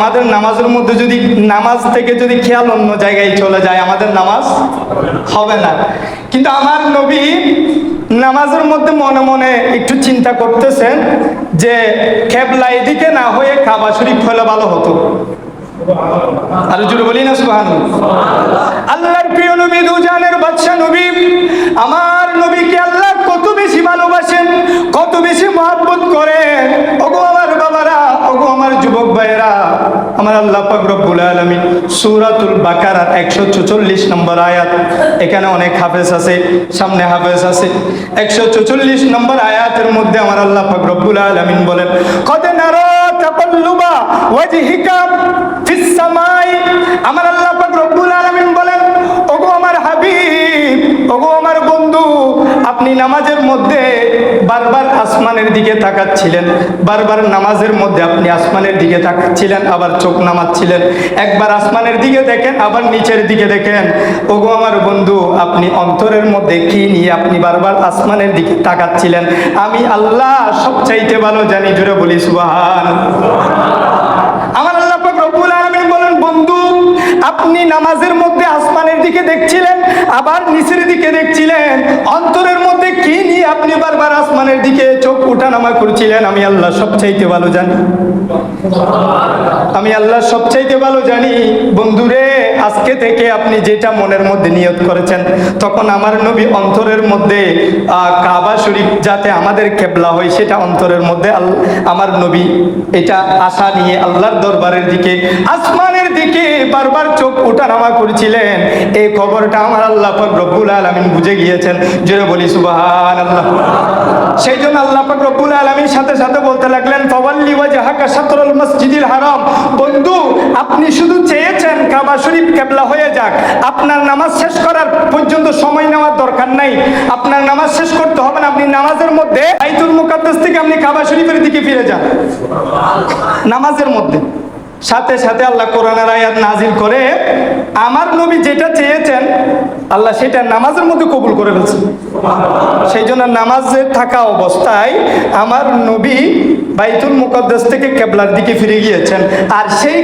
আমাদের নামাজের মধ্যে যদি নামাজ থেকে যদি খেয়াল অন্য জায়গায় চলে যায় আমাদের নামাজ হবে না। কিন্তু আমার নবী নামাজের মধ্যে মনে মনে একটু চিন্তা করতেছেন যে কিবলা এদিকে না হয়ে কাবা শরীফ হলে ভালো হতো। আর জুড়ে বলি না সুবহানাল্লাহ। আল্লাহর প্রিয় নবী, দুজানের বাদশা নবী, আমার নবীকে আল্লাহ কত বেশি ভালোবাসেন, কত বেশি মহব্বত করেন। ওগো আমার বাবারা, ওগো আমার যুবক ভাইয়েরা, আমার আল্লাহ পাক রব্বুল আলামিন সূরাতুল বাকারার 144 নম্বর আয়াত, এখানে অনেক হাফেজ আছে, সামনে হাফেজ আছে, 144 নম্বর আয়াতের মধ্যে আমার আল্লাহ পাক রব্বুল আলামিন বলেন, কদ নারা তাকাল্লুবা ওয়াজহিকা ফিস সামাই। আমার আল্লাহ পাক রব্বুল আলামিন বলেন, ওগো আমার হাবিব, ওগো আমার বন্ধু, আপনি নামাজের মধ্যে বারবার আসমানের দিকে তাকাচ্ছিলেন, বারবার নামাজের মধ্যে আপনি আসমানের দিকে তাকাচ্ছিলেন, আবার চোখ নামাচ্ছিলেন, একবার আসমানের দিকে দেখেন, আবার নিচের দিকে দেখেন। ওগো আমার বন্ধু, আপনি অন্তরের মধ্যে কি নিয়ে আপনি বারবার আসমানের দিকে তাকাচ্ছিলেন? আমি আল্লাহ সবচাইতে ভালো জানি। জোরে বলি সুবহানাল্লাহ। আমার আল্লাহ পাক রব্বুল আলামিন বলেন, বন্ধু আপনি নামাজের মধ্যে আসমানের দিকে দেখছিলেন, আবার নিচের দিকে দেখছিলেন, অন্তরের মধ্যে কি নিয়ে আপনি বারবার আসমানের দিকে চোখ ওঠানামা করছিলেন? আমি আল্লাহ সবচাইতে ভালো জানি। আমি আল্লাহ সবচাইতে ভালো জানি। বন্ধুরে, আজকে থেকে আপনি যেটা মনের মধ্যে নিয়ত করেছেন, তখন আমার নবী অন্তরের মধ্যে কাবা শরীফ যাতে আমাদের কিবলা হয় সেটা অন্তরের মধ্যে আমার নবী এটা আশা নিয়ে আল্লাহর দরবারের দিকে, আসমানের দিকে বারবার চোখ ওঠানামা করেছিলেন। এই খবরটা আমার আল্লাহ পাক রব্বুল আলামিন বুঝে গিয়েছেন। জোরে বলি সুবহানাল্লাহ। সেই জন্য আল্লাহ পাক রব্বুল আলামিন সাথে সাথে বলতে লাগলেন, ফাওয়াল্লি ওয়াজহাকা শাতরুল মসজিদিল হারাম। বন্ধু আপনি শুধু চেয়েছেন কাবা শরীফ কিবলা হয়ে যাক, আপনার নামাজ শেষ করার পর্যন্ত সময় নেওয়ার দরকার নাই। আপনার নামাজ শেষ করতে হবে না, আপনি নামাজের মধ্যে বাইতুল মুকাদ্দাস থেকে আপনি কাবা শরীফের দিকে ফিরে যান নামাজের মধ্যে। সাথে সাথে আল্লাহ কোরআনের আয়াত নাজিল করে আমার নবী যেটা চেয়েছেন আল্লাহ সেটা নামাজের মধ্যে কবুল করে ফেলছে। সেই জন্য নামাজে থাকা অবস্থায় আমার নবী বাইতুল মুকাদ্দাস থেকে কিবলার দিকে ফিরে গিয়েছেন। আর সেই